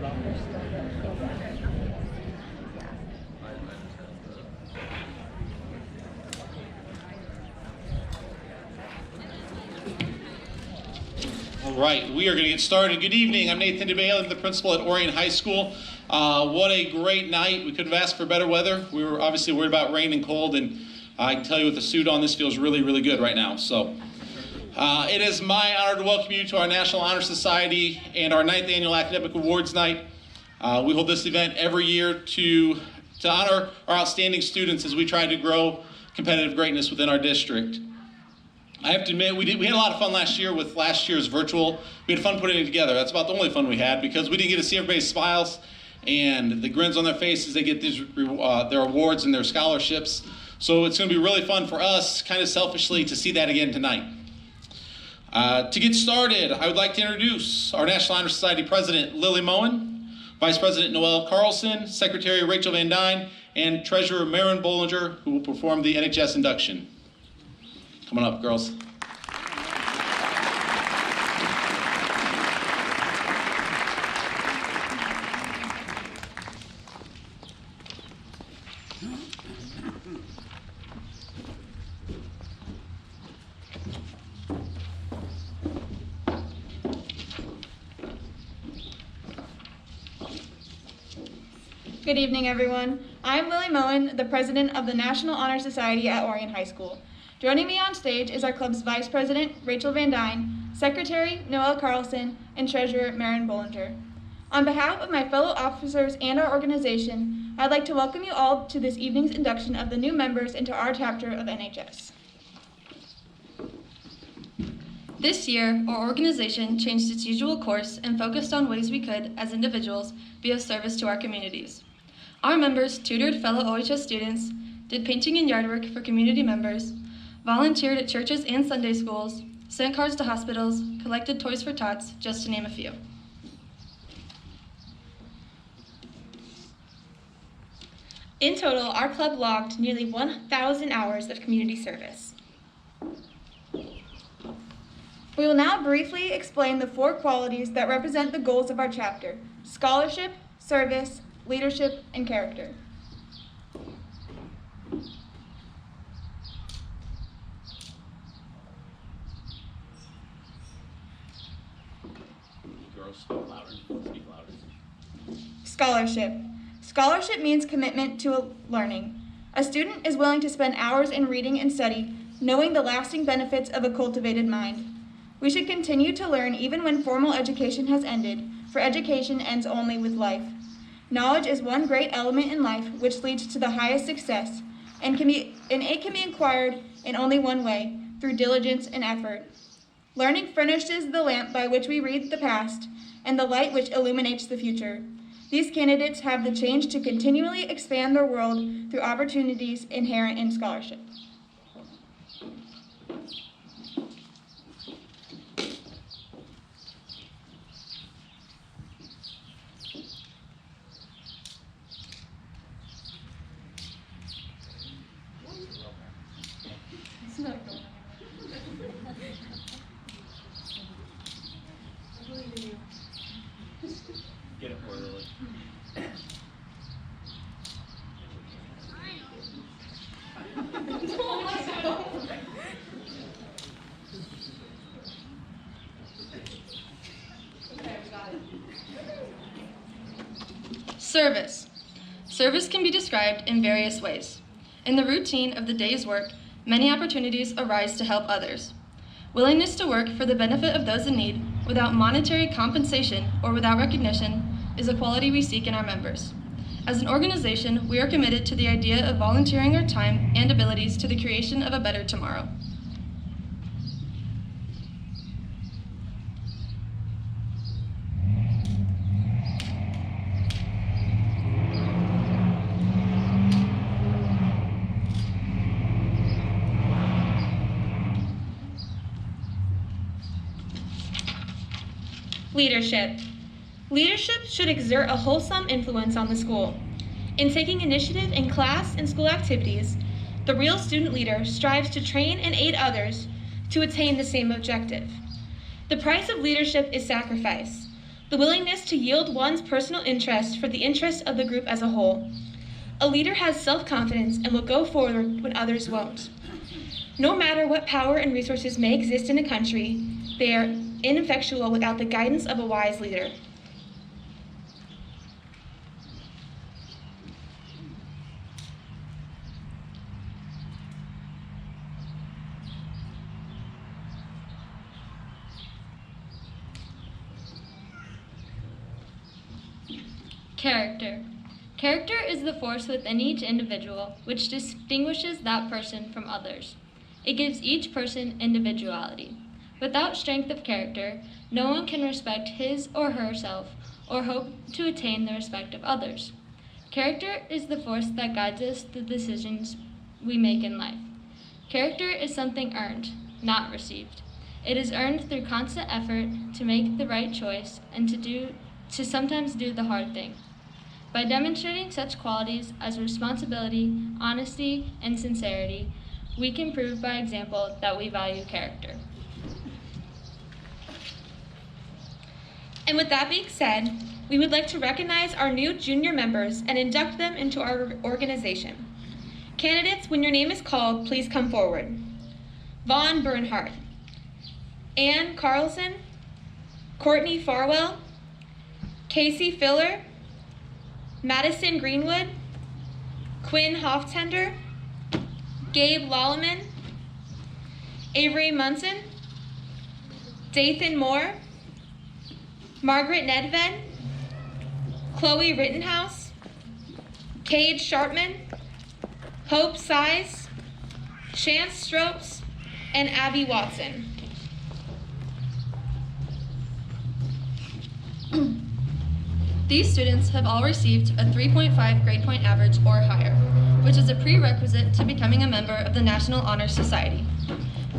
All right, we are going to get started. Good evening. I'm Nathan DeBale. I'm the principal at Orion High School. What a great night. We couldn't have asked for better weather. We were obviously worried about rain and cold, and I can tell you with the suit on, this feels really, really good right now. So it is my honor to welcome you to our National Honor Society and our 9th Annual Academic Awards Night. We hold this event every year to honor our outstanding students as we try to grow competitive greatness within our district. I have to admit, we had a lot of fun last year with last year's virtual. We had fun putting it together. That's about the only fun we had because we didn't get to see everybody's smiles and the grins on their faces. They get these, their awards and their scholarships. So it's going to be really fun for us, kind of selfishly, to see that again tonight. To get started, I would like to introduce our National Honor Society President, Lily Moen, Vice President Noelle Carlson, Secretary Rachel Van Dyne, and Treasurer Myron Bollinger, who will perform the Nhs Induction. Come on up, girls. Good evening, everyone. I'm Lily Moen, the president of the National Honor Society at Orion High School. Joining me on stage is our club's Vice President, Rachel Van Dyne, Secretary, Noelle Carlson, and Treasurer, Myron Bollinger. On behalf of my fellow officers and our organization, I'd like to welcome you all to this evening's induction of the new members into our chapter of NHS. This year, our organization changed its usual course and focused on ways we could, as individuals, be of service to our communities. Our members tutored fellow OHS students, did painting and yard work for community members, volunteered at churches and Sunday schools, sent cars to hospitals, collected toys for tots, just to name a few. In total, our club logged nearly 1,000 hours of community service. We will now briefly explain the 4 qualities that represent the goals of our chapter: scholarship, service, leadership, and character. Speak louder. Scholarship. Scholarship means commitment to learning. A student is willing to spend hours in reading and study, knowing the lasting benefits of a cultivated mind. We should continue to learn even when formal education has ended, for education ends only with life. Knowledge is one great element in life which leads to the highest success, and it can be acquired in only one way, through diligence and effort. Learning furnishes the lamp by which we read the past, and the light which illuminates the future. These candidates have the change to continually expand their world through opportunities inherent in scholarship. Get it for Lily. Service. Service can be described in various ways. In the routine of the day's work, many opportunities arise to help others. Willingness to work for the benefit of those in need without monetary compensation or without recognition is a quality we seek in our members. As an organization, we are committed to the idea of volunteering our time and abilities to the creation of a better tomorrow. Leadership. Leadership should exert a wholesome influence on the school. In taking initiative in class and school activities, the real student leader strives to train and aid others to attain the same objective. The price of leadership is sacrifice. the willingness to yield one's personal interest for the interest of the group as a whole. A leader has self-confidence and will go forward when others won't. No matter what power and resources may exist in a country, they are ineffectual without the guidance of a wise leader. Character. Character is the force within each individual which distinguishes that person from others. It gives each person individuality. Without strength of character, no one can respect his or herself or hope to attain the respect of others. Character is the force that guides us through the decisions we make in life. Character is something earned, not received. It is earned through constant effort to make the right choice and to sometimes do the hard thing. By demonstrating such qualities as responsibility, honesty, and sincerity, we can prove by example that we value character. And with that being said, we would like to recognize our new junior members and induct them into our organization. Candidates, when your name is called, please come forward. Vaughn Bernhardt, Ann Carlson, Courtney Farwell, Casey Filler, Madison Greenwood, Quinn Hoftender, Gabe Lolleman, Avery Munson, Dathan Moore, Margaret Nedved, Chloe Rittenhouse, Cade Sharpman, Hope Size, Chance Stropes, and Abby Watson. These students have all received a 3.5 grade point average or higher, which is a prerequisite to becoming a member of the National Honor Society.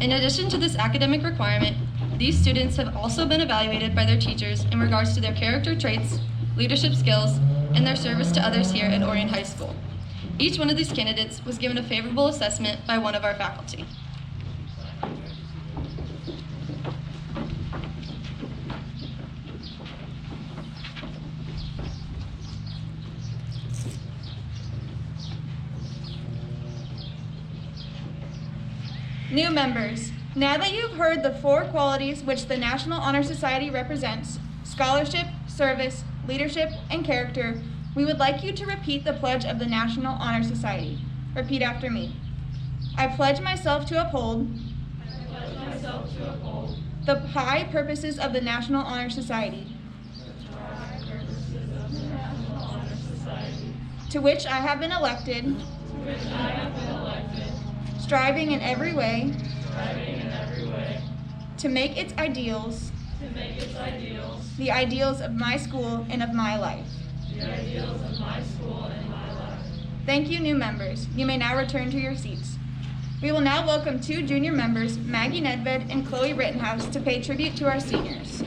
In addition to this academic requirement, these students have also been evaluated by their teachers in regards to their character traits, leadership skills, and their service to others here at Orion High School. Each one of these candidates was given a favorable assessment by one of our faculty. New members, now that you've heard the 4 qualities which the National Honor Society represents, scholarship, service, leadership, and character, we would like you to repeat the pledge of the National Honor Society. Repeat after me. I pledge myself to uphold the high purposes of the National Honor Society, to which I have been elected, striving in every way to make its ideals the ideals of my school and of my life. Thank you, new members. You may now return to your seats. We will now welcome 2 junior members, Maggie Nedved and Chloe Rittenhouse, to pay tribute to our seniors.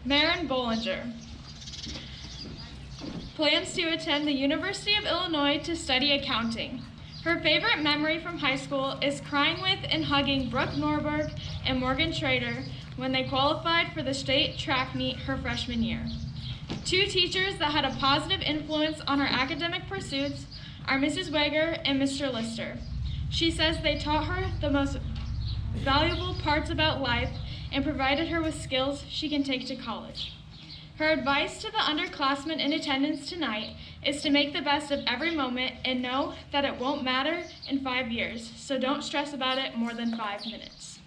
Myron Bollinger plans to attend the University of Illinois to study accounting. Her favorite memory from high school is crying with and hugging Brooke Norberg and Morgan Schrader when they qualified for the state track meet her freshman year. 2 teachers that had a positive influence on her academic pursuits are Mrs. Wager and Mr. Lister. She says they taught her the most valuable parts about life and provided her with skills she can take to college. Her advice to the underclassmen in attendance tonight is to make the best of every moment and know that it won't matter in 5 years, so don't stress about it more than 5 minutes.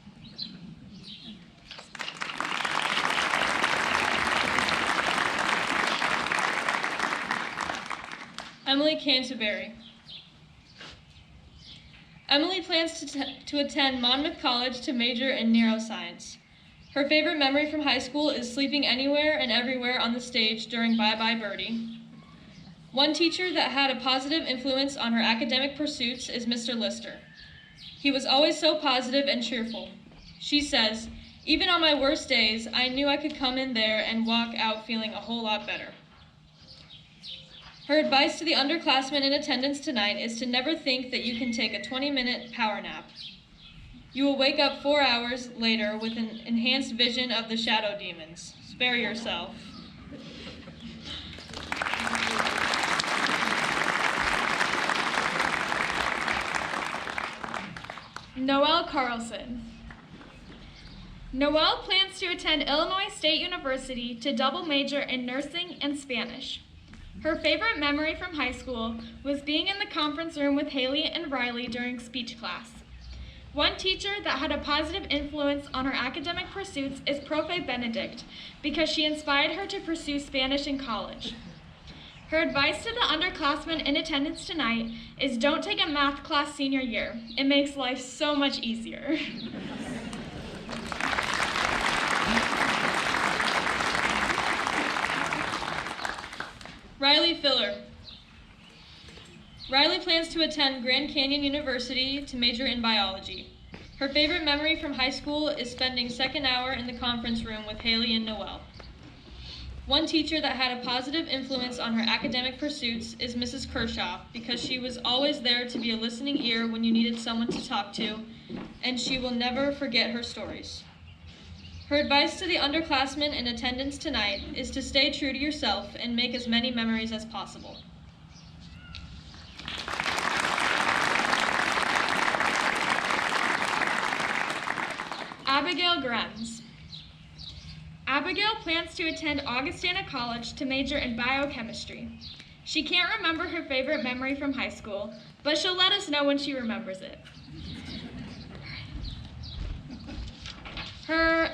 Emily Canterbury. Emily plans to attend Monmouth College to major in neuroscience. Her favorite memory from high school is sleeping anywhere and everywhere on the stage during Bye Bye Birdie. One teacher that had a positive influence on her academic pursuits is Mr. Lister. He was always so positive and cheerful. She says, "Even on my worst days, I knew I could come in there and walk out feeling a whole lot better." Her advice to the underclassmen in attendance tonight is to never think that you can take a 20-minute power nap. You will wake up 4 hours later with an enhanced vision of the shadow demons. Spare yourself. Noelle Carlson. Noelle plans to attend Illinois State University to double major in nursing and Spanish. Her favorite memory from high school was being in the conference room with Haley and Riley during speech class. One teacher that had a positive influence on her academic pursuits is Profe Benedict because she inspired her to pursue Spanish in college. Her advice to the underclassmen in attendance tonight is don't take a math class senior year. It makes life so much easier. Riley Filler. Riley plans to attend Grand Canyon University to major in biology. Her favorite memory from high school is spending second hour in the conference room with Haley and Noelle. One teacher that had a positive influence on her academic pursuits is Mrs. Kershaw because she was always there to be a listening ear when you needed someone to talk to, and she will never forget her stories. Her advice to the underclassmen in attendance tonight is to stay true to yourself and make as many memories as possible. Abigail Grimes. Abigail plans to attend Augustana College to major in biochemistry. She can't remember her favorite memory from high school, but she'll let us know when she remembers it.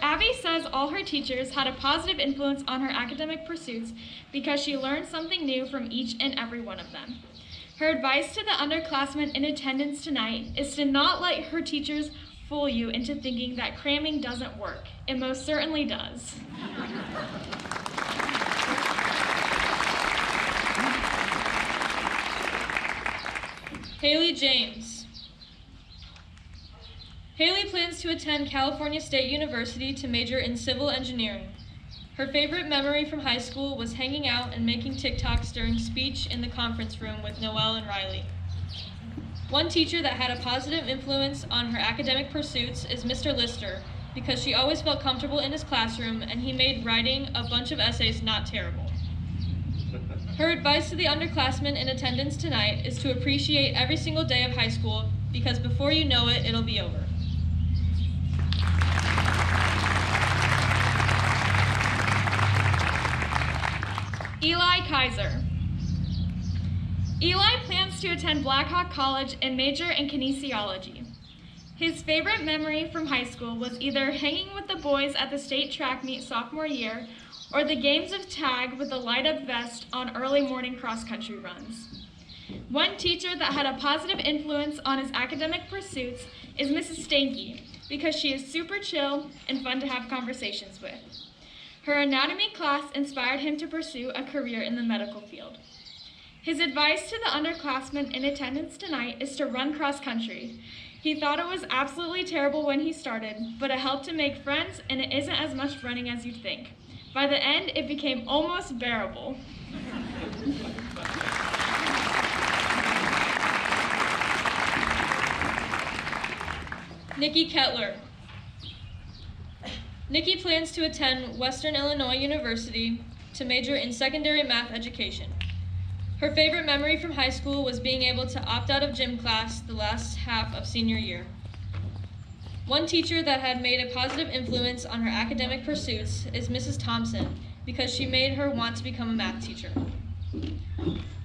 Abby says all her teachers had a positive influence on her academic pursuits because she learned something new from each and every one of them. Her advice to the underclassmen in attendance tonight is to not let her teachers fool you into thinking that cramming doesn't work. It most certainly does. Haley James. Haley plans to attend California State University to major in civil engineering. Her favorite memory from high school was hanging out and making TikToks during speech in the conference room with Noelle and Riley. One teacher that had a positive influence on her academic pursuits is Mr. Lister because she always felt comfortable in his classroom and he made writing a bunch of essays not terrible. Her advice to the underclassmen in attendance tonight is to appreciate every single day of high school because before you know it, it'll be over. Eli Kaiser. Eli plans to attend Blackhawk College and major in kinesiology. His favorite memory from high school was either hanging with the boys at the state track meet sophomore year or the games of tag with a light-up vest on early morning cross-country runs. One teacher that had a positive influence on his academic pursuits is Mrs. Stanky because she is super chill and fun to have conversations with. Her anatomy class inspired him to pursue a career in the medical field. His advice to the underclassmen in attendance tonight is to run cross-country. He thought it was absolutely terrible when he started, but it helped to make friends and it isn't as much running as you'd think. By the end, it became almost bearable. Nikki Ketler. Nikki plans to attend Western Illinois University to major in secondary math education. Her favorite memory from high school was being able to opt out of gym class the last half of senior year. One teacher that had made a positive influence on her academic pursuits is Mrs. Thompson because she made her want to become a math teacher.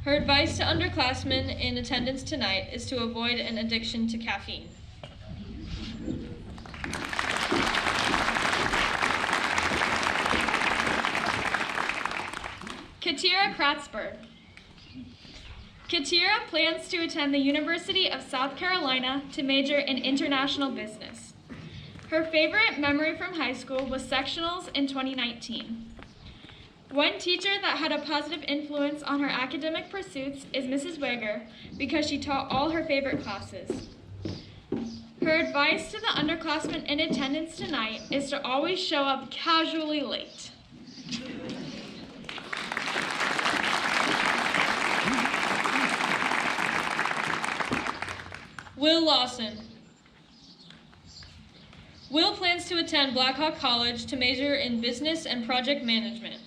Her advice to underclassmen in attendance tonight is to avoid an addiction to caffeine. Katira Kratzberg. Katira plans to attend the University of South Carolina to major in international business. Her favorite memory from high school was sectionals in 2019. One teacher that had a positive influence on her academic pursuits is Mrs. Wager because she taught all her favorite classes. Her advice to the underclassmen in attendance tonight is to always show up casually late. Will Lawson. Will plans to attend Blackhawk College to major in business and project management.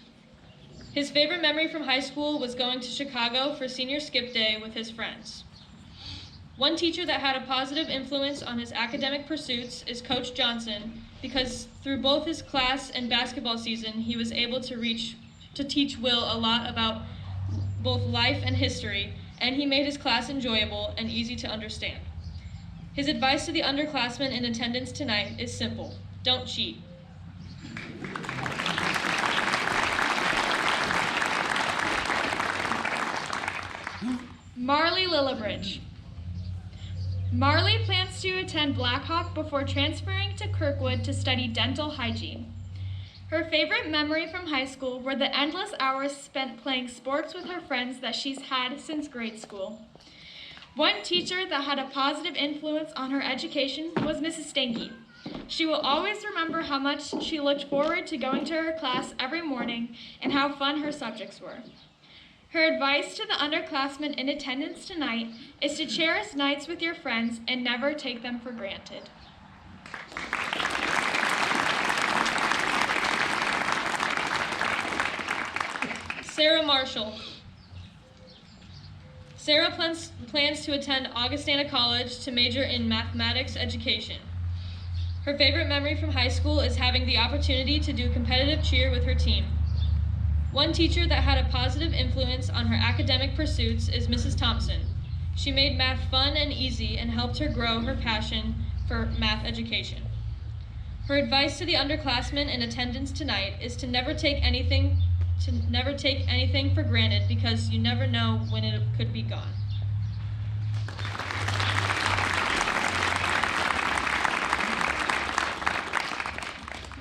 His favorite memory from high school was going to Chicago for senior skip day with his friends. One teacher that had a positive influence on his academic pursuits is Coach Johnson, because through both his class and basketball season, he was able to teach Will a lot about both life and history, and he made his class enjoyable and easy to understand. His advice to the underclassmen in attendance tonight is simple: don't cheat. Marley Lillibridge. Marley plans to attend Blackhawk before transferring to Kirkwood to study dental hygiene. Her favorite memory from high school were the endless hours spent playing sports with her friends that she's had since grade school. One teacher that had a positive influence on her education was Mrs. Stanky. She will always remember how much she looked forward to going to her class every morning and how fun her subjects were. Her advice to the underclassmen in attendance tonight is to cherish nights with your friends and never take them for granted. Sarah Marshall. Sarah plans to attend Augustana College to major in mathematics education. Her favorite memory from high school is having the opportunity to do competitive cheer with her team. One teacher that had a positive influence on her academic pursuits is Mrs. Thompson. She made math fun and easy and helped her grow her passion for math education. Her advice to the underclassmen in attendance tonight is to never take anything for granted, because you never know when it could be gone.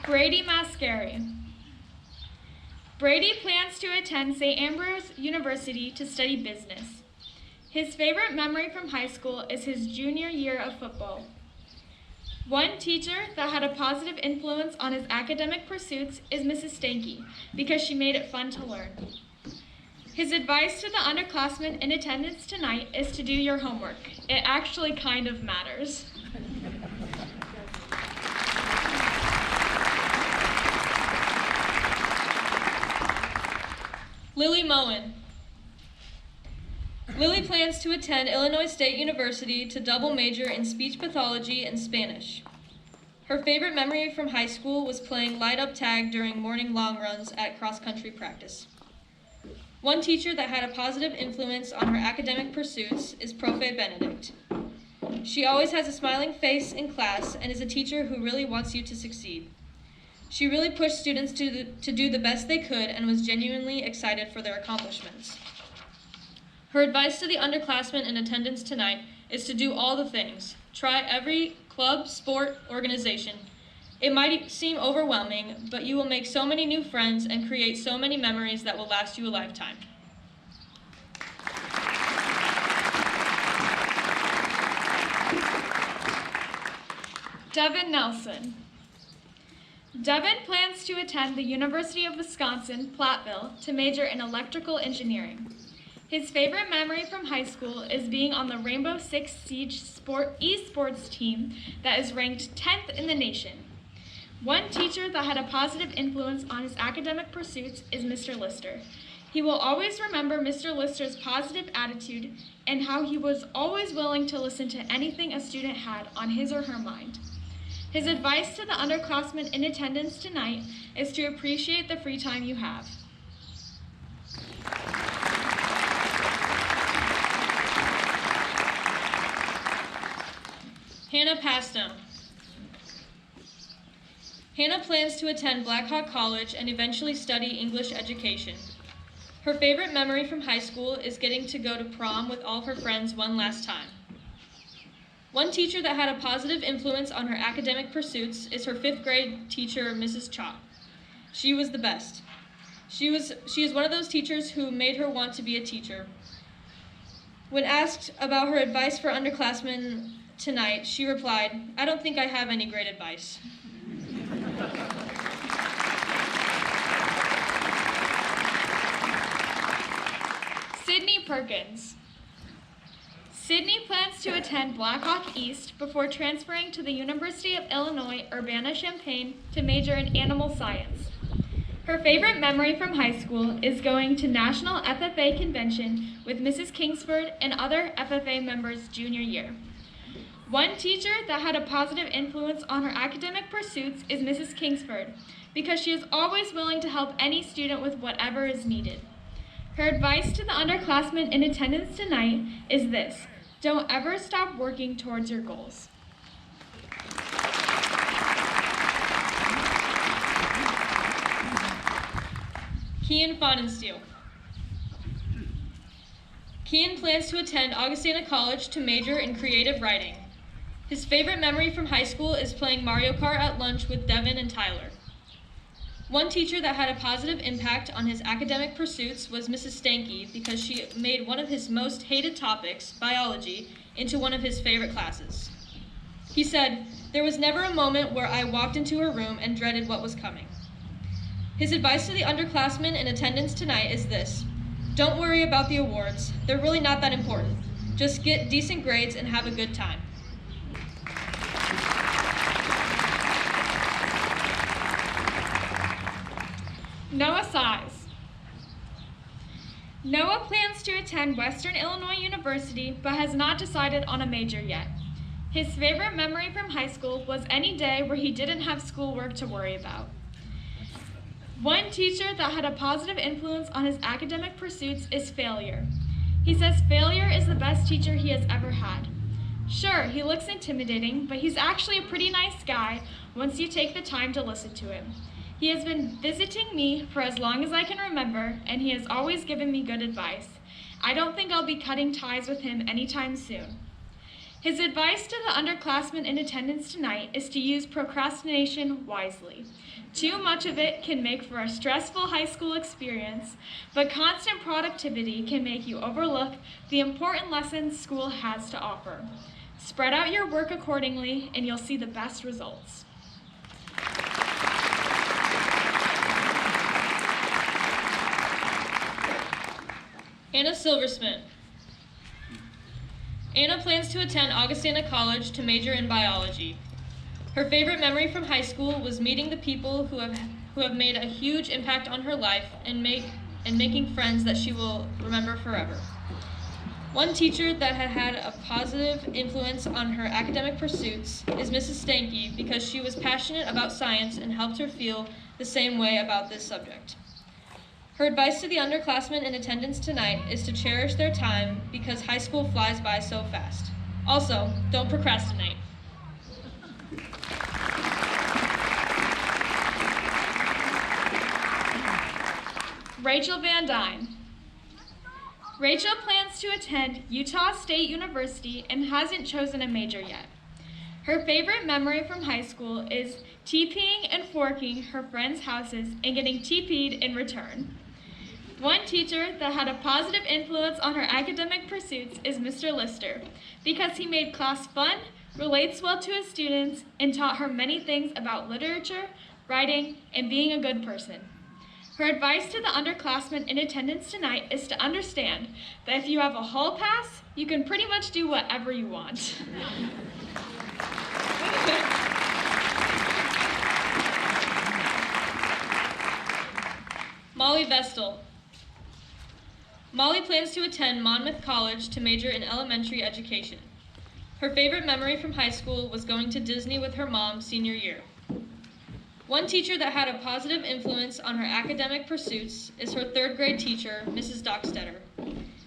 Brady Mascari. Brady plans to attend St. Ambrose University to study business. His favorite memory from high school is his junior year of football. One teacher that had a positive influence on his academic pursuits is Mrs. Stanky, because she made it fun to learn. His advice to the underclassmen in attendance tonight is to do your homework. It actually kind of matters. Lily Moen. Lily plans to attend Illinois State University to double major in speech pathology and Spanish. Her favorite memory from high school was playing light-up tag during morning long runs at cross-country practice. One teacher that had a positive influence on her academic pursuits is Profe Benedict. She always has a smiling face in class and is a teacher who really wants you to succeed. She really pushed students to do the best they could and was genuinely excited for their accomplishments. Her advice to the underclassmen in attendance tonight is to do all the things. Try every club, sport, organization. It might seem overwhelming, but you will make so many new friends and create so many memories that will last you a lifetime. Devin Nelson. Devin plans to attend the University of Wisconsin-Platteville to major in electrical engineering. His favorite memory from high school is being on the Rainbow Six Siege esports team that is ranked 10th in the nation. One teacher that had a positive influence on his academic pursuits is Mr. Lister. He will always remember Mr. Lister's positive attitude and how he was always willing to listen to anything a student had on his or her mind. His advice to the underclassmen in attendance tonight is to appreciate the free time you have. Hannah Pastner. Hannah plans to attend Blackhawk College and eventually study English education. Her favorite memory from high school is getting to go to prom with all her friends one last time. One teacher that had a positive influence on her academic pursuits is her 5th grade teacher, Mrs. Cha. She was the best. She is one of those teachers who made her want to be a teacher. When asked about her advice for underclassmen tonight, she replied, "I don't think I have any great advice." Sydney Perkins. Sydney plans to attend Blackhawk East before transferring to the University of Illinois Urbana-Champaign to major in animal science. Her favorite memory from high school is going to National FFA Convention with Mrs. Kingsford and other FFA members junior year. One teacher that had a positive influence on her academic pursuits is Mrs. Kingsford, because she is always willing to help any student with whatever is needed. Her advice to the underclassmen in attendance tonight is this: don't ever stop working towards your goals. Kuhn Fahnenstiel. Kuhn plans to attend Augustana College to major in creative writing. His favorite memory from high school is playing Mario Kart at lunch with Devin and Tyler. One teacher that had a positive impact on his academic pursuits was Mrs. Stanky, because she made one of his most hated topics, biology, into one of his favorite classes. He said, "There was never a moment where I walked into her room and dreaded what was coming." His advice to the underclassmen in attendance tonight is this: don't worry about the awards. They're really not that important. Just get decent grades and have a good time. Noah Size. Noah plans to attend Western Illinois University but has not decided on a major yet. His favorite memory from high school was any day where he didn't have schoolwork to worry about. One teacher that had a positive influence on his academic pursuits is failure. He says failure is the best teacher he has ever had. Sure, he looks intimidating, but he's actually a pretty nice guy once you take the time to listen to him. He has been visiting me for as long as I can remember, and he has always given me good advice. I don't think I'll be cutting ties with him anytime soon. His advice to the underclassmen in attendance tonight is to use procrastination wisely. Too much of it can make for a stressful high school experience, but constant productivity can make you overlook the important lessons school has to offer. Spread out your work accordingly, and you'll see the best results. Anna Silversmith. Anna plans to attend Augustana College to major in biology. Her favorite memory from high school was meeting the people who have made a huge impact on her life and making friends that she will remember forever. One teacher that had a positive influence on her academic pursuits is Mrs. Stanky, because she was passionate about science and helped her feel the same way about this subject. Her advice to the underclassmen in attendance tonight is to cherish their time, because high school flies by so fast. Also, don't procrastinate. Rachel Van Dyne. Rachel plans to attend Utah State University and hasn't chosen a major yet. Her favorite memory from high school is TPing and forking her friends' houses and getting TP'd in return. One teacher that had a positive influence on her academic pursuits is Mr. Lister, because he made class fun, relates well to his students, and taught her many things about literature, writing, and being a good person. Her advice to the underclassmen in attendance tonight is to understand that if you have a hall pass, you can pretty much do whatever you want. Molly Vestal. Molly plans to attend Monmouth College to major in elementary education. Her favorite memory from high school was going to Disney with her mom senior year. One teacher that had a positive influence on her academic pursuits is her 3rd grade teacher, Mrs. Dockstetter.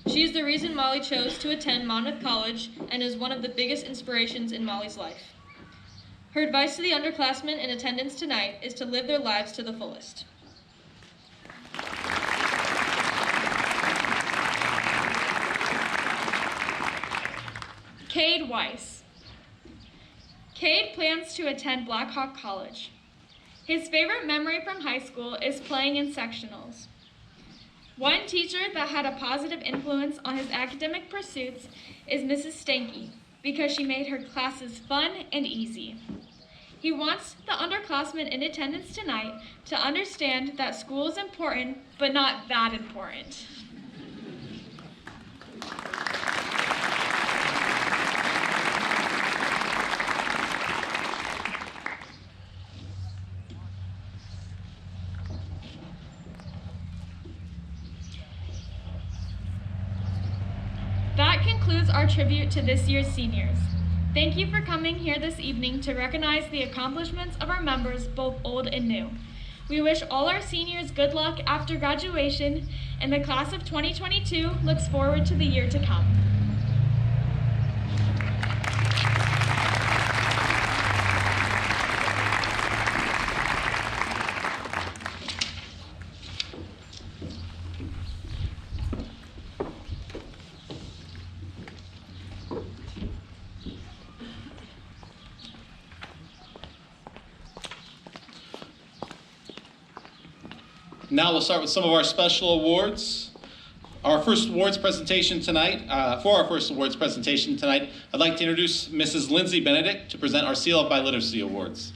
She is the reason Molly chose to attend Monmouth College and is one of the biggest inspirations in Molly's life. Her advice to the underclassmen in attendance tonight is to live their lives to the fullest. Cade Weiss. Cade plans to attend Blackhawk College. His favorite memory from high school is playing in sectionals. One teacher that had a positive influence on his academic pursuits is Mrs. Stanky, because she made her classes fun and easy. He wants the underclassmen in attendance tonight to understand that school is important, but not that important. That concludes our tribute to this year's seniors. Thank you for coming here this evening to recognize the accomplishments of our members, both old and new. We wish all our seniors good luck after graduation, and the class of 2022 looks forward to the year to come. Now we'll start with some of our special awards. Our first awards presentation tonight, I'd like to introduce Mrs. Lindsey Benedict to present our Seal of Biliteracy Awards.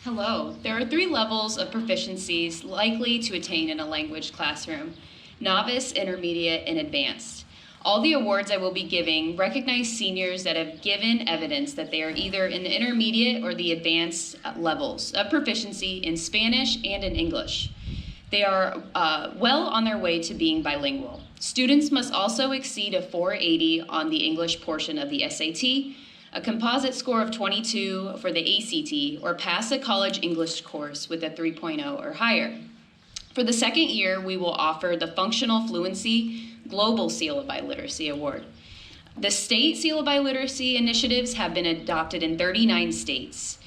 Hello. There are 3 levels of proficiencies likely to attain in a language classroom: novice, intermediate, and advanced. All the awards I will be giving recognize seniors that have given evidence that they are either in the intermediate or the advanced levels of proficiency in Spanish and in English. They are well on their way to being bilingual. Students must also exceed a 480 on the English portion of the SAT, a composite score of 22 for the ACT, or pass a college English course with a 3.0 or higher. For the second year, we will offer the Functional Fluency Global Seal of Biliteracy Award. The state Seal of Biliteracy initiatives have been adopted in 39 states.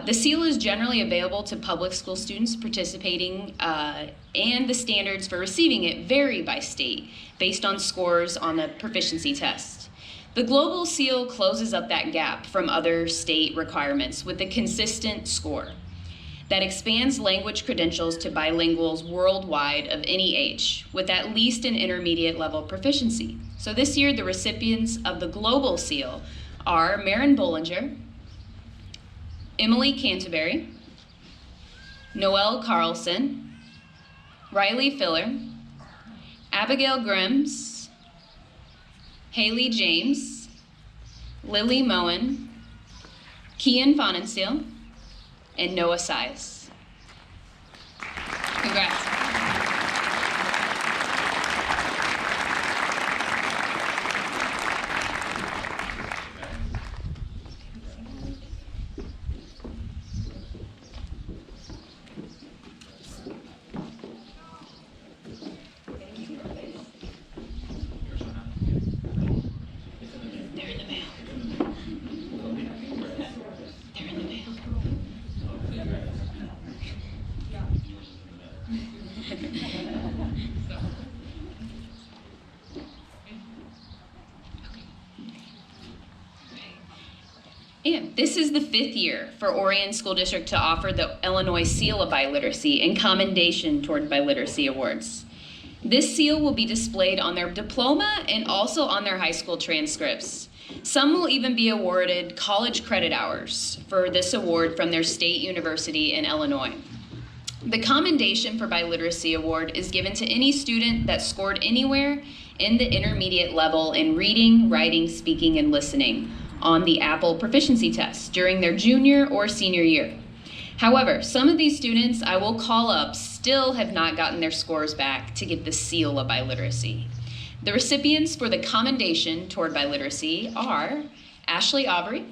The seal is generally available to public school students participating, and the standards for receiving it vary by state based on scores on the proficiency test. The global seal closes up that gap from other state requirements with a consistent score that expands language credentials to bilinguals worldwide of any age with at least an intermediate level proficiency. So this year, the recipients of the global seal are Myron Bollinger, Emily Canterbury, Noelle Carlson, Riley Filler, Abigail Grimes, Haley James, Lily Moen, Kian Fonensteel, and Noah Size. Congrats. And this is the 5th year for Orion School District to offer the Illinois Seal of Biliteracy in commendation toward Biliteracy Awards. This seal will be displayed on their diploma and also on their high school transcripts. Some will even be awarded college credit hours for this award from their state university in Illinois. The Commendation for Biliteracy Award is given to any student that scored anywhere in the intermediate level in reading, writing, speaking, and listening on the Apple Proficiency Test during their junior or senior year. However, some of these students I will call up still have not gotten their scores back to get the seal of biliteracy. The recipients for the Commendation toward Biliteracy are Ashley Aubrey,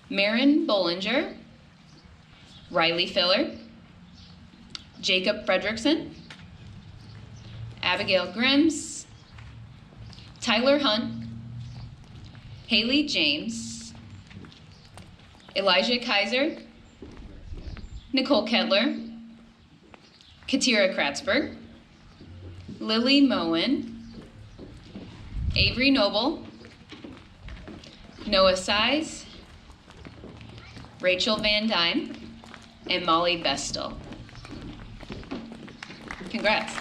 Myron Bollinger, Riley Filler, Jacob Fredrickson, Abigail Grimes, Tyler Hunt, Haley James, Elijah Kaiser, Nicole Ketler, Katira Kratzberg, Lily Moen, Avery Noble, Noah Size, Rachel Van Dyne, and Molly Vestal. Congrats.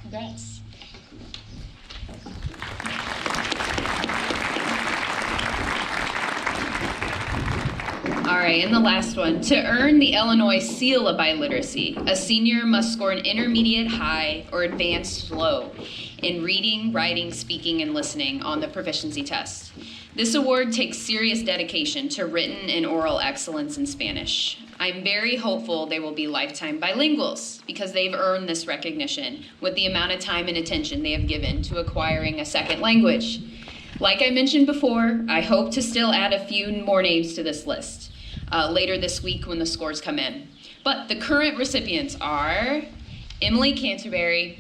Congrats. All right, and the last one. To earn the Illinois Seal of Biliteracy, a senior must score an intermediate high or advanced low in reading, writing, speaking, and listening on the proficiency test. This award takes serious dedication to written and oral excellence in Spanish. I'm very hopeful they will be lifetime bilinguals because they've earned this recognition with the amount of time and attention they have given to acquiring a second language. Like I mentioned before, I hope to still add a few more names to this list later this week when the scores come in. But the current recipients are Emily Canterbury,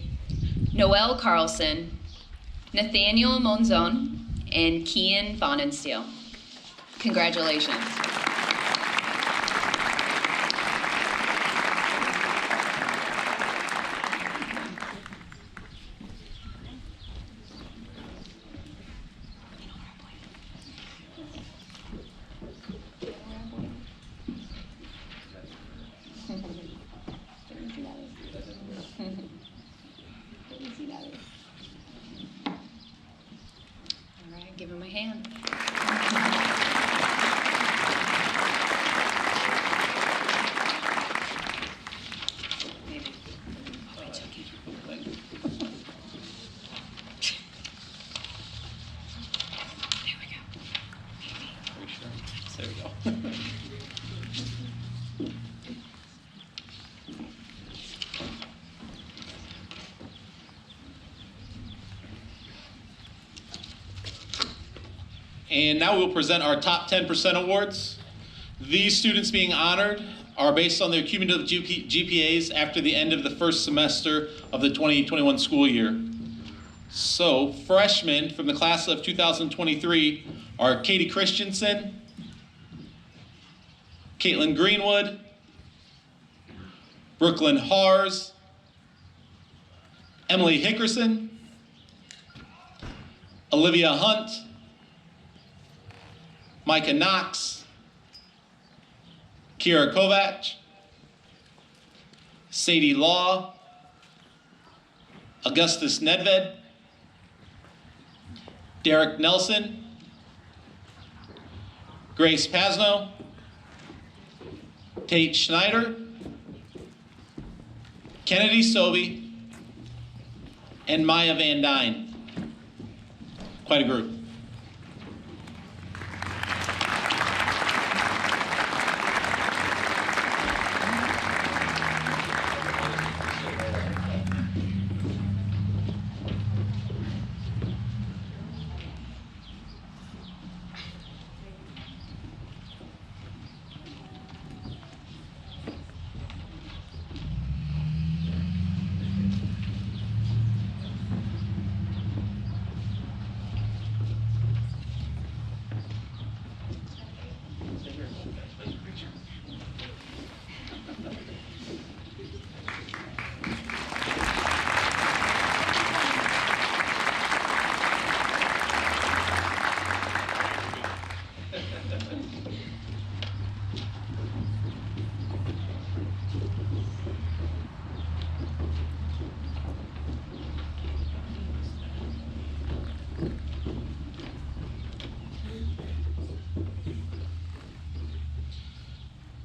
Noelle Carlson, Nathaniel Monzon, and Kian Vonensteel. Congratulations. Give him a hand. Maybe. Oh, it's okay. There we go. Are we sure? There we go. And now we'll present our top 10% awards. These students being honored are based on their cumulative GPAs after the end of the first semester of the 2021 school year. So freshmen from the class of 2023 are Katie Christensen, Caitlin Greenwood, Brooklyn Hars, Emily Hickerson, Olivia Hunt, Micah Knox, Kira Kovac, Sadie Law, Augustus Nedved, Derek Nelson, Grace Pasno, Tate Schneider, Kennedy Sobey, and Maya Van Dyne. Quite a group.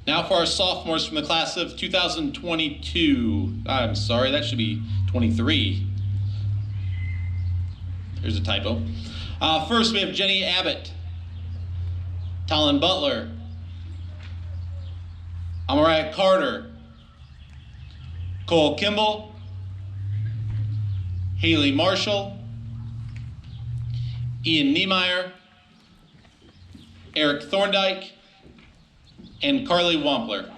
Now for our sophomores from the class of 2022. I'm sorry, that should be 23. There's a typo. First, we have Jenny Abbott, Talon Butler, Amariah Carter, Cole Kimball, Haley Marshall, Ian Niemeyer, Eric Thorndike, and Carly Wampler.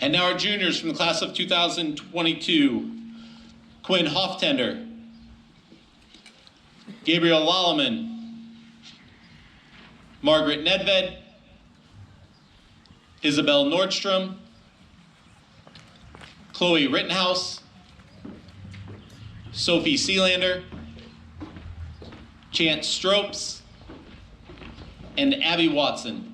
And now our juniors from the class of 2022, Quinn Hoftender, Gabriel Lalaman, Margaret Nedved, Isabel Nordstrom, Chloe Rittenhouse, Sophie Sealander, Chance Stropes, and Abby Watson.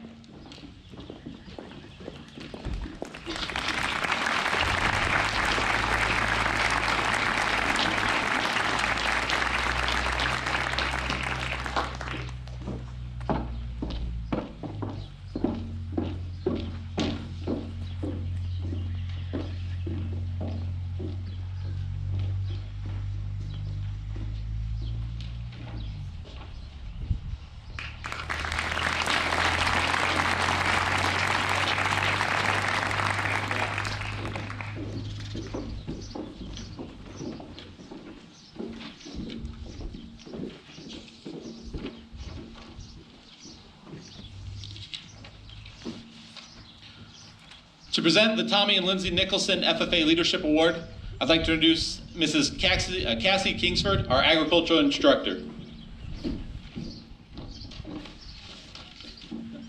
To present the Tommy and Lindsey Nicholson FFA Leadership Award, I'd like to introduce Mrs. Cassie Kingsford, our agricultural instructor.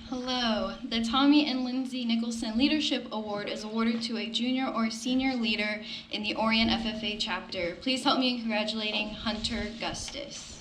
Hello. The Tommy and Lindsey Nicholson Leadership Award is awarded to a junior or senior leader in the Orient FFA chapter. Please help me in congratulating Hunter Gustis.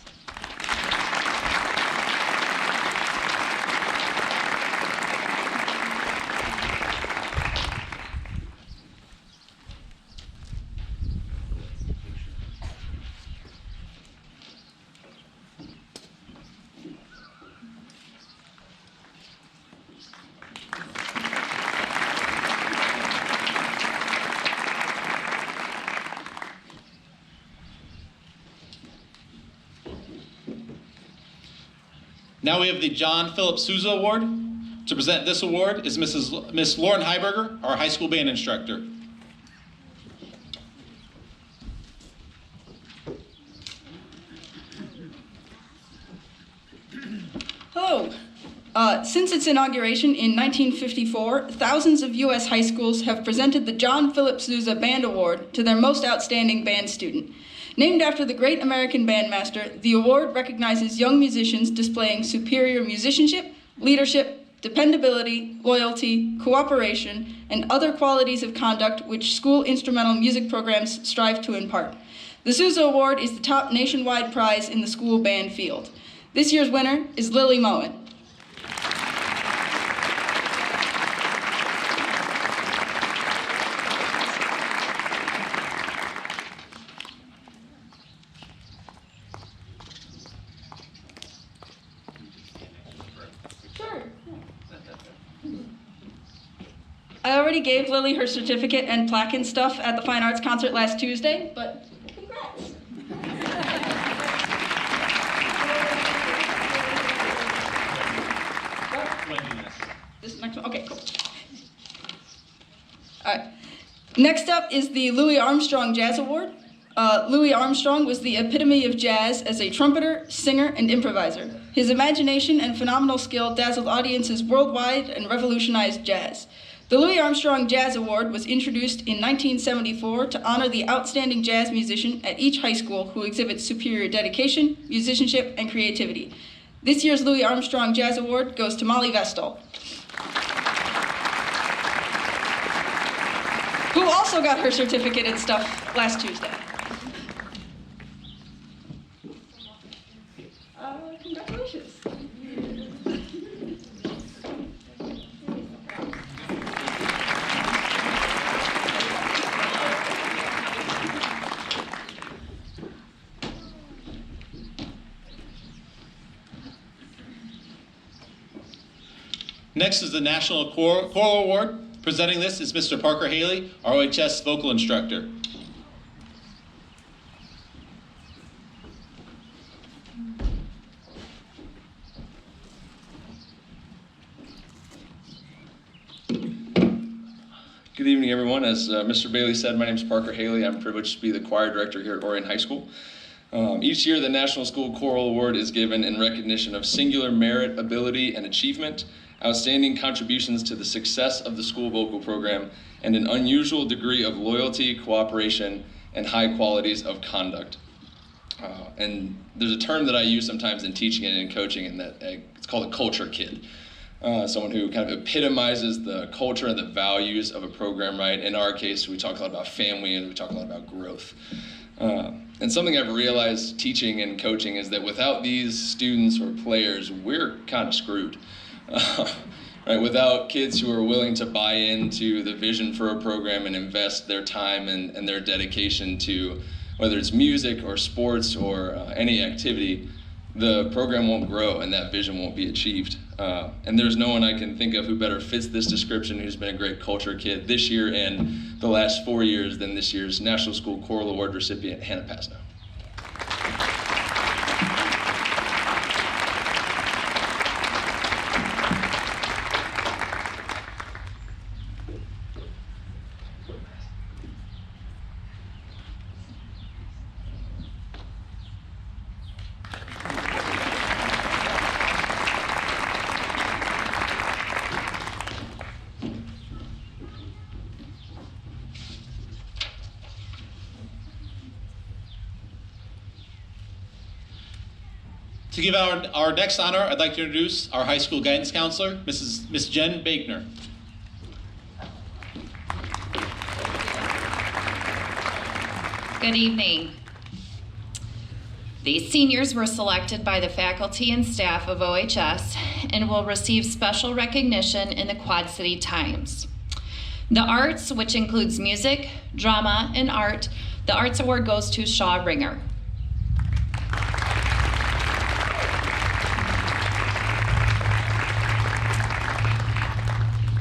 Now we have the John Philip Souza Award. To present this award is Miss Lauren Heiberger, our high school band instructor. Hello. Since its inauguration in 1954, thousands of U.S. high schools have presented the John Philip Souza Band Award to their most outstanding band student. Named after the great American bandmaster, the award recognizes young musicians displaying superior musicianship, leadership, dependability, loyalty, cooperation, and other qualities of conduct which school instrumental music programs strive to impart. The Souza Award is the top nationwide prize in the school band field. This year's winner is Lily Moen. I already gave Lily her certificate and plaque and stuff at the Fine Arts concert last Tuesday, but congrats. This next one? Okay, cool. All right. Next up is the Louis Armstrong Jazz Award. Louis Armstrong was the epitome of jazz as a trumpeter, singer, and improviser. His imagination and phenomenal skill dazzled audiences worldwide and revolutionized jazz. The Louis Armstrong Jazz Award was introduced in 1974 to honor the outstanding jazz musician at each high school who exhibits superior dedication, musicianship, and creativity. This year's Louis Armstrong Jazz Award goes to Molly Vestal, who also got her certificate and stuff last Tuesday. Congratulations. Next is the National Choral Award. Presenting this is Mr. Parker Haley, our OHS vocal instructor. Good evening, everyone. As Mr. Bailey said, my name is Parker Haley. I'm privileged to be the choir director here at Orion High School. Each year, the National School Choral Award is given in recognition of singular merit, ability, and achievement, outstanding contributions to the success of the school vocal program, and an unusual degree of loyalty, cooperation, and high qualities of conduct. And there's a term that I use sometimes in teaching and in coaching, and that it's called a culture kid. Someone who kind of epitomizes the culture and the values of a program, right? In our case, we talk a lot about family and we talk a lot about growth. And something I've realized teaching and coaching is that without these students or players, we're kind of screwed. Right? Without kids who are willing to buy into the vision for a program and invest their time and their dedication to whether it's music or sports or any activity, the program won't grow and that vision won't be achieved. And there's no one I can think of who better fits this description, who's been a great culture kid this year and the last 4 years than this year's National School Choral Award recipient, Hannah Pastner. To give our next honor, I'd like to introduce our high school guidance counselor, Miss Jen Bakener. Good evening. These seniors were selected by the faculty and staff of OHS and will receive special recognition in the Quad City Times. The arts, which includes music, drama, and art, the Arts Award goes to Shaw Ringer.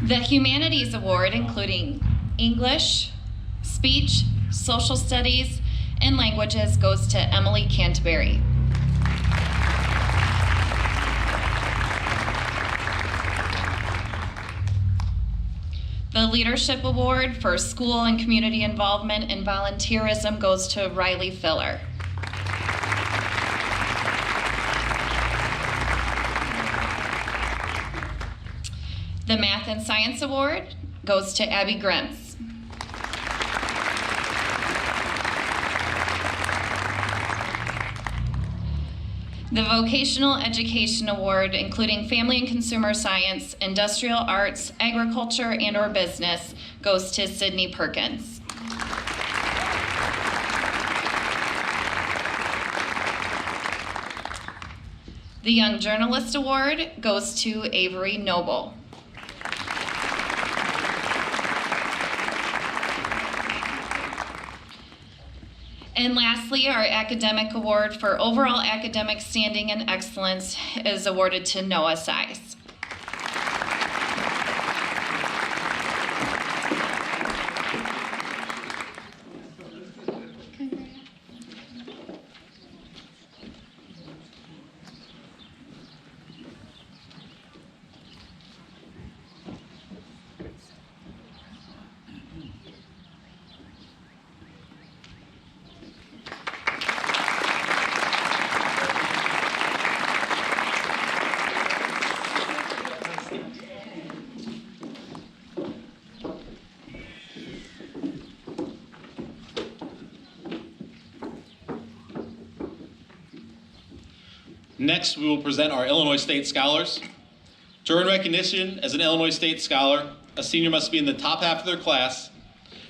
The Humanities Award, including English, speech, social studies, and languages, goes to Emily Canterbury. The Leadership Award for School and Community Involvement and Volunteerism goes to Riley Filler. The Math and Science Award goes to Abby Grimes. The Vocational Education Award, including Family and Consumer Science, Industrial Arts, Agriculture, and/or Business, goes to Sydney Perkins. The Young Journalist Award goes to Avery Noble. And lastly, our Academic Award for Overall Academic Standing and Excellence is awarded to Noah Size. Next, we will present our Illinois State Scholars. To earn recognition as an Illinois State Scholar, a senior must be in the top half of their class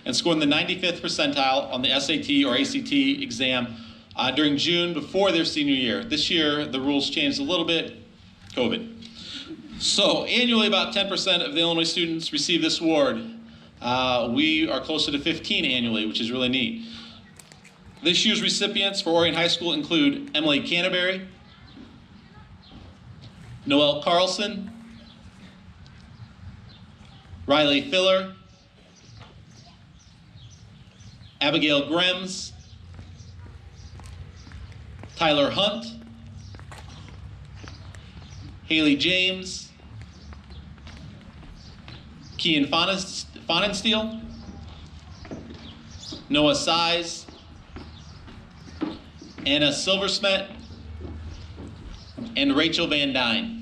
and score in the 95th percentile on the SAT or ACT exam during June before their senior year. This year, the rules changed a little bit, COVID. So annually, about 10% of the Illinois students receive this award. We are closer to 15 annually, which is really neat. This year's recipients for Orion High School include Emily Canterbury, Noelle Carlson, Riley Filler, Abigail Grimes, Tyler Hunt, Haley James, Kean Fonensteel, Noah Size, Anna Silversmith, and Rachel Van Dyne.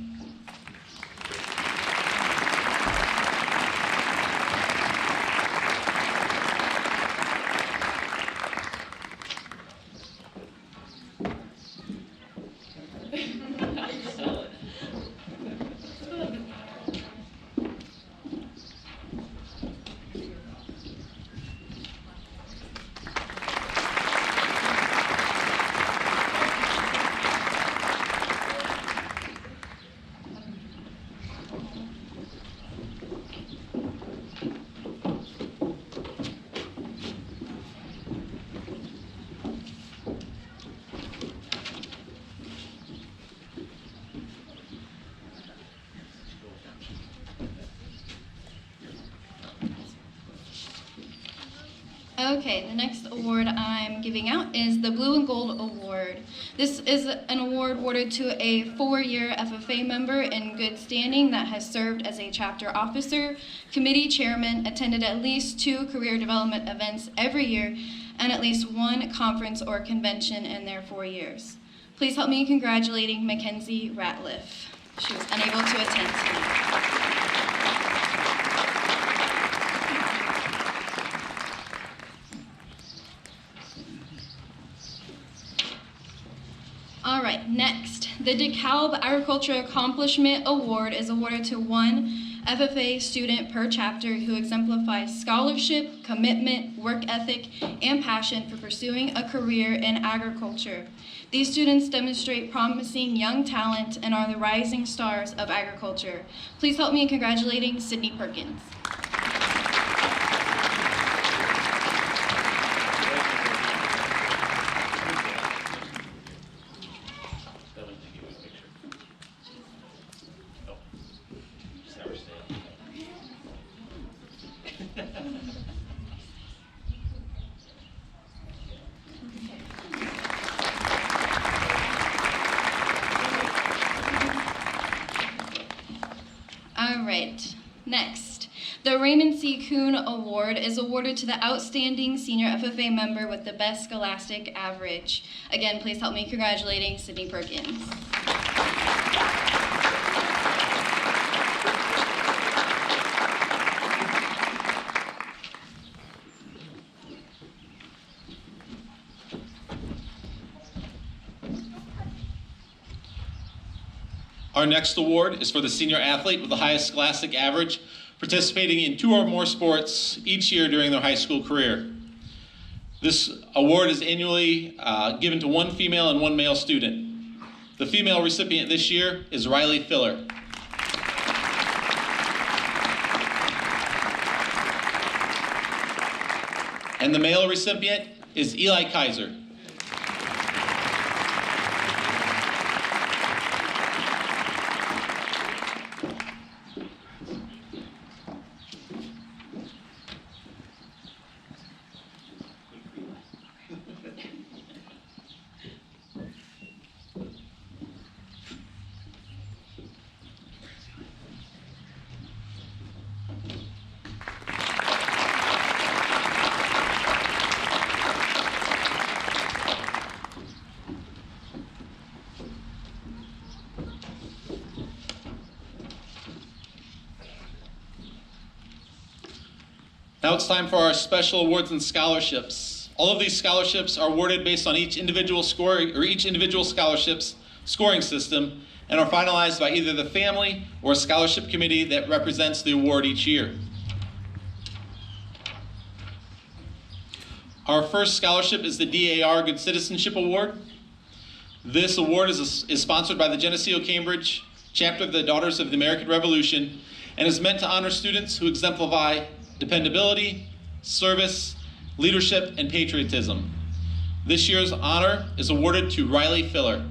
Okay, the next award I'm giving out is the Blue and Gold Award. This is an award awarded to a 4-year FFA member in good standing that has served as a chapter officer, committee chairman, attended at least 2 career development events every year, and at least 1 conference or convention in their 4 years. Please help me in congratulating Mackenzie Ratliff. She was unable to attend tonight. All right, next, the Dekalb Agriculture Accomplishment Award is awarded to 1 FFA student per chapter who exemplifies scholarship, commitment, work ethic, and passion for pursuing a career in agriculture. These students demonstrate promising young talent and are the rising stars of agriculture. Please help me in congratulating Sydney Perkins. Next, the Raymond C. Kuhn Award is awarded to the outstanding senior FFA member with the best scholastic average. Again, please help me in congratulating Sydney Perkins. Our next award is for the senior athlete with the highest scholastic average, participating in 2 or more sports each year during their high school career. This award is annually given to 1 female and 1 male student. The female recipient this year is Riley Filler. And the male recipient is Eli Kaiser. Now it's time for our special awards and scholarships. All of these scholarships are awarded based on each individual score or each individual scholarship's scoring system and are finalized by either the family or scholarship committee that represents the award each year. Our first scholarship is the DAR Good Citizenship Award. This award is sponsored by the Geneseo Cambridge chapter of the Daughters of the American Revolution and is meant to honor students who exemplify dependability, service, leadership, and patriotism. This year's honor is awarded to Riley Filler.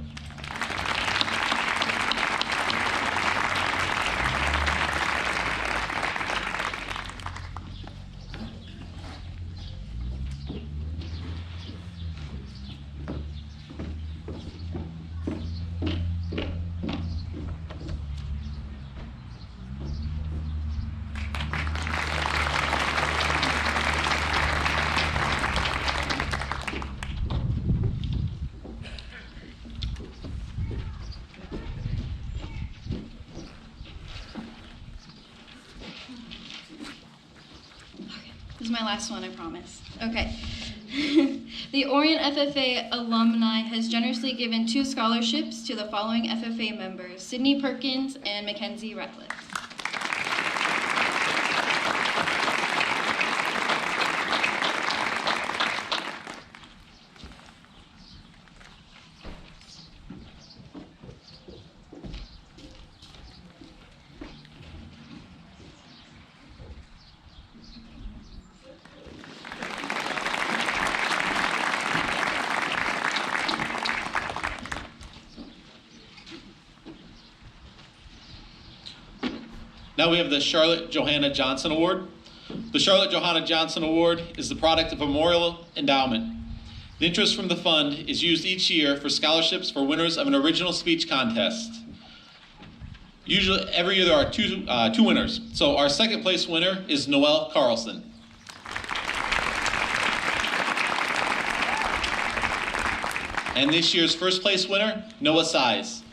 This is my last one, I promise. Okay. The Orient FFA alumni has generously given 2 scholarships to the following FFA members, Sydney Perkins and Mackenzie Ratliff. Now we have the Charlotte Johanna Johnson Award. The Charlotte Johanna Johnson Award is the product of a memorial endowment. The interest from the fund is used each year for scholarships for winners of an original speech contest. Usually, every year there are two winners. So our second place winner is Noelle Carlson. And this year's first place winner, Noah Size.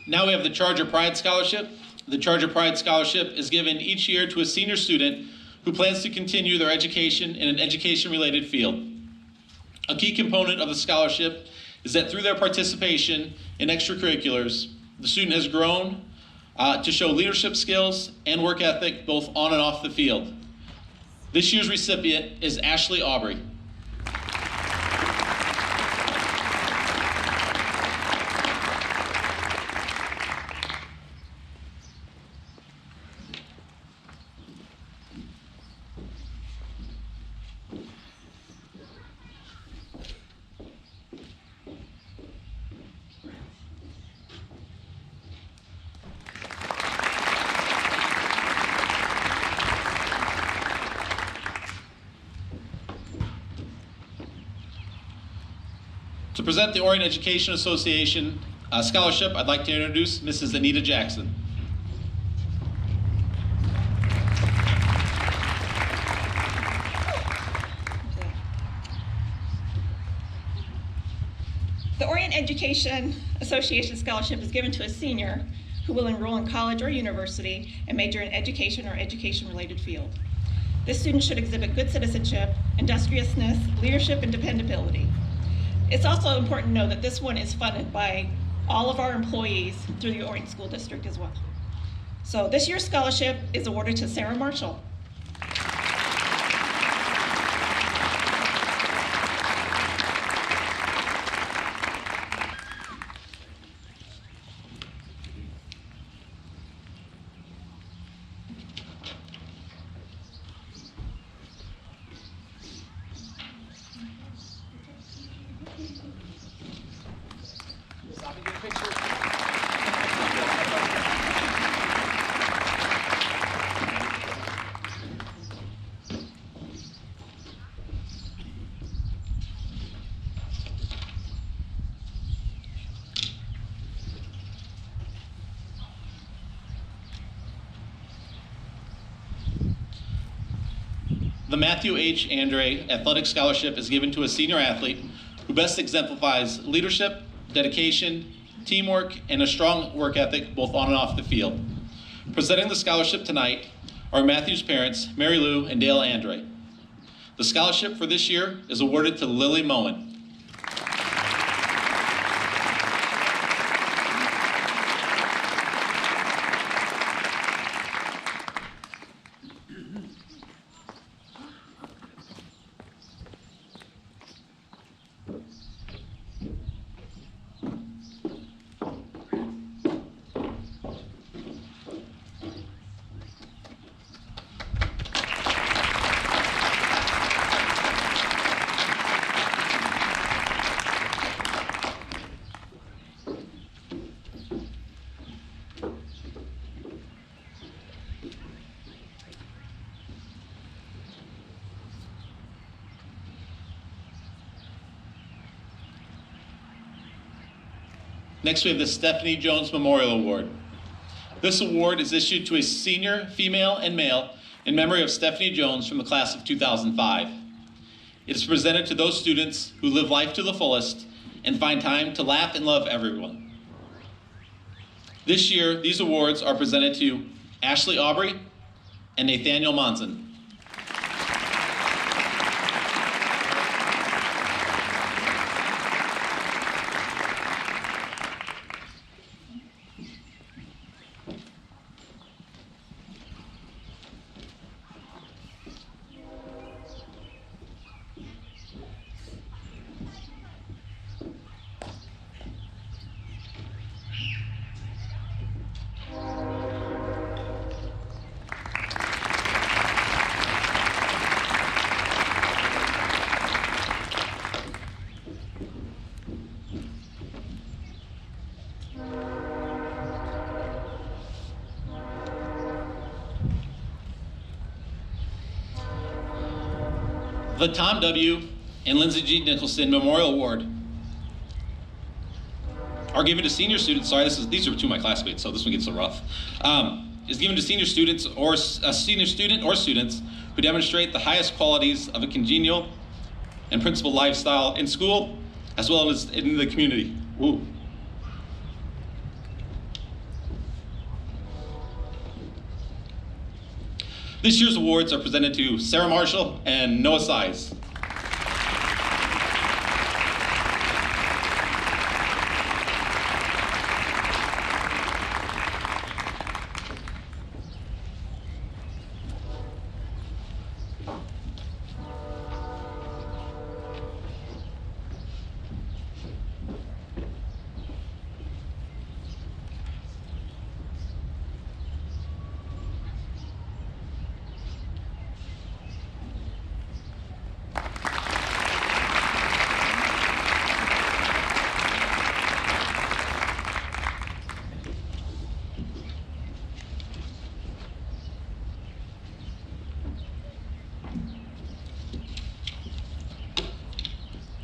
Now we have the Charger Pride Scholarship. The Charger Pride Scholarship is given each year to a senior student who plans to continue their education in an education-related field. A key component of the scholarship is that through their participation in extracurriculars, the student has grown to show leadership skills and work ethic both on and off the field. This year's recipient is Ashley Aubrey. To present the Orient Education Association scholarship, I'd like to introduce Mrs. Anita Jackson. The Orient Education Association Scholarship is given to a senior who will enroll in college or university and major in education or education-related field. This student should exhibit good citizenship, industriousness, leadership, and dependability. It's also important to know that this one is funded by all of our employees through the Orient School District as well. So this year's scholarship is awarded to Sarah Marshall. the Matthew H. Andre Athletic Scholarship is given to a senior athlete who best exemplifies leadership, dedication, teamwork, and a strong work ethic both on and off the field. Presenting the scholarship tonight are Matthew's parents, Mary Lou and Dale Andre. The scholarship for this year is awarded to Lily Moen. Next, we have the Stephanie Jones Memorial Award. This award is issued to a senior female and male in memory of Stephanie Jones from the class of 2005. It is presented to those students who live life to the fullest and find time to laugh and love everyone. This year, these awards are presented to Ashley Aubrey and Nathaniel Monson. The Tom W. and Lindsey G. Nicholson Memorial Award are given to senior students. Sorry, these are two of my classmates, so this one gets so rough. Is given to senior students or a senior student or students who demonstrate the highest qualities of a congenial and principled lifestyle in school as well as in the community. Woo. This year's awards are presented to Sarah Marshall and Noah Size.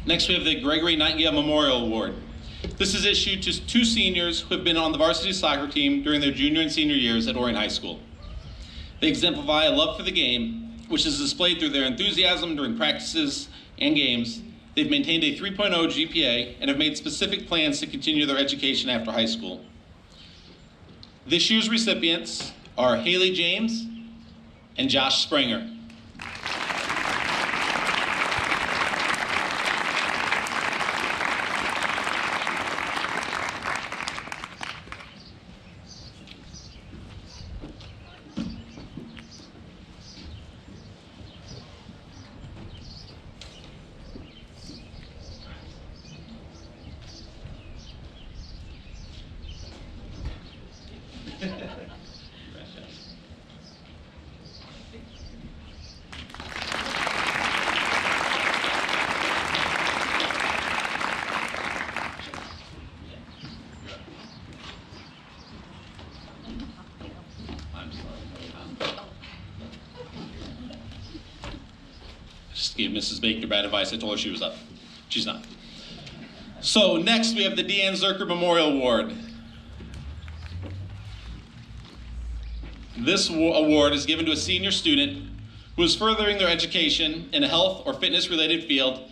Next, we have the Gregory Nightingale Memorial Award. This is issued to two seniors who have been on the varsity soccer team during their junior and senior years at Orion High School. They exemplify a love for the game, which is displayed through their enthusiasm during practices and games. They've maintained a 3.0 GPA and have made specific plans to continue their education after high school. This year's recipients are Haley James and Josh Springer. Just gave Mrs. Baker bad advice. I told her she was up. She's not. So next we have the Deanne Zerker Memorial Award. This award is given to a senior student who is furthering their education in a health or fitness-related field,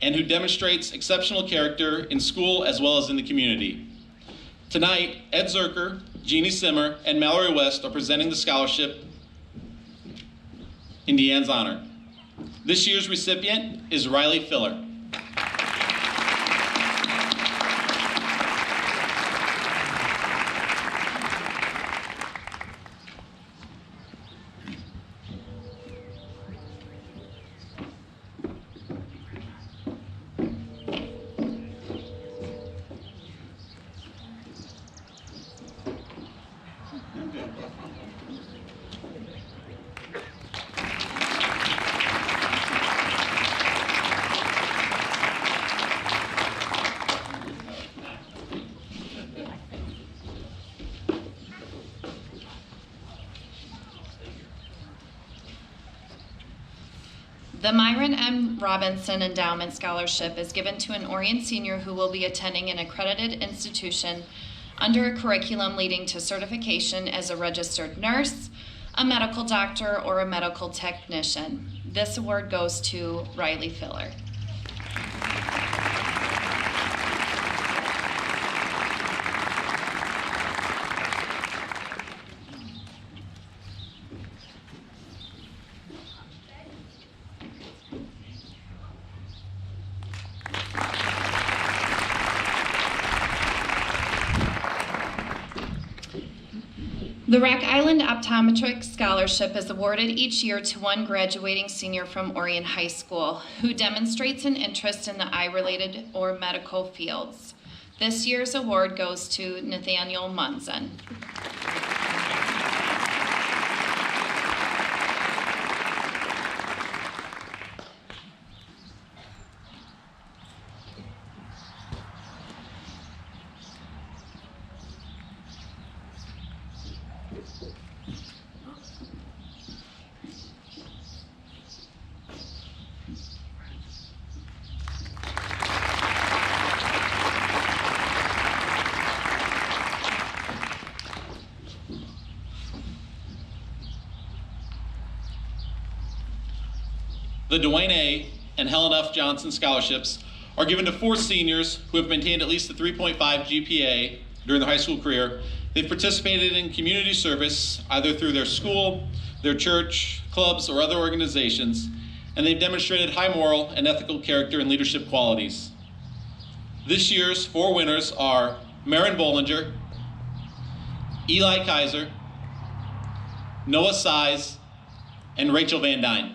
and who demonstrates exceptional character in school as well as in the community. Tonight, Ed Zerker, Jeannie Simmer, and Mallory West are presenting the scholarship in Deanne's honor. This year's recipient is Riley Filler. The Myron M. Robinson Endowment Scholarship is given to an Orion senior who will be attending an accredited institution under a curriculum leading to certification as a registered nurse, a medical doctor, or a medical technician. This award goes to Riley Filler. The Rock Island Optometric Scholarship is awarded each year to one graduating senior from Orion High School who demonstrates an interest in the eye-related or medical fields. This year's award goes to Nathaniel Munson. The Dwayne A. and Helen F. Johnson scholarships are given to 4 seniors who have maintained at least a 3.5 GPA during their high school career. They've participated in community service either through their school, their church, clubs, or other organizations, and they've demonstrated high moral and ethical character and leadership qualities. This year's 4 winners are Myron Bollinger, Eli Kaiser, Noah Size, and Rachel Van Dyne.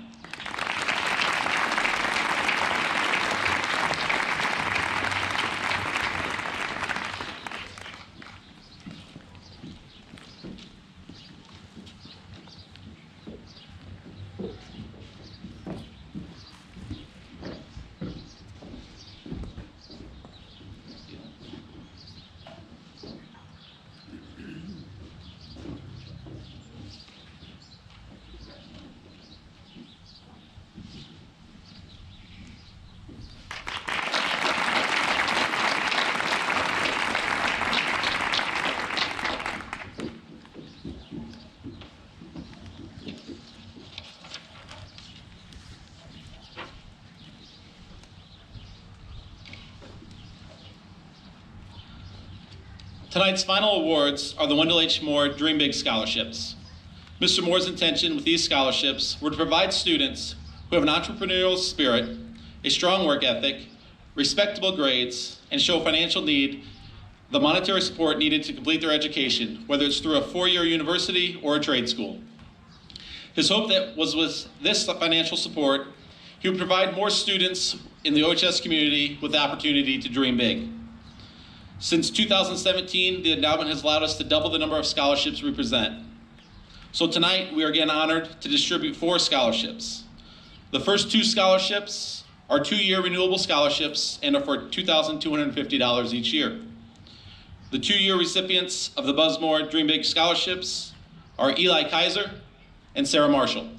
Tonight's final awards are the Wendell H. Moore Dream Big Scholarships. Mr. Moore's intention with these scholarships were to provide students who have an entrepreneurial spirit, a strong work ethic, respectable grades, and show financial need the monetary support needed to complete their education, whether it's through a 4-year university or a trade school. His hope that was with this financial support, he would provide more students in the OHS community with the opportunity to dream big. Since 2017, the endowment has allowed us to double the number of scholarships we present. So tonight, we are again honored to distribute 4 scholarships. The first 2 scholarships are 2-year renewable scholarships and are for $2,250 each year. The 2-year recipients of the Buzz Moore Dream Big Scholarships are Eli Kaiser and Sarah Marshall.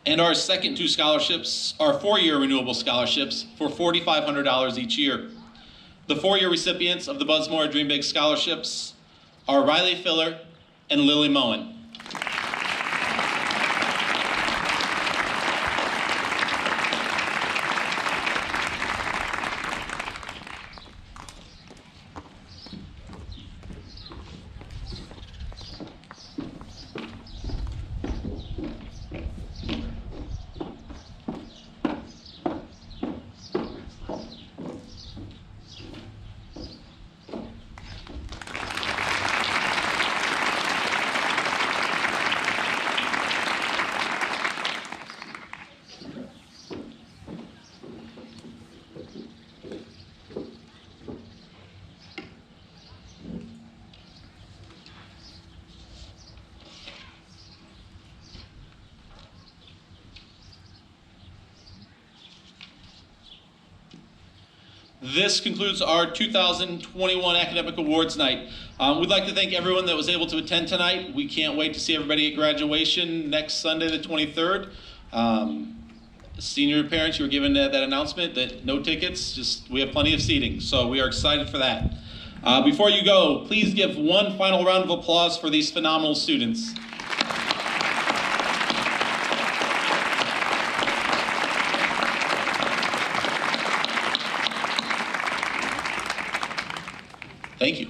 And our second two scholarships are 4-year renewable scholarships for $4,500 each year. The 4-year recipients of the Buzzmore Dream Big scholarships are Riley Filler and Lily Moen. This concludes our 2021 Academic Awards Night. We'd like to thank everyone that was able to attend tonight. We can't wait to see everybody at graduation next Sunday, the 23rd. Senior parents, you were given that announcement that no tickets, we have plenty of seating, so we are excited for that. Before you go, please give one final round of applause for these phenomenal students. Thank you.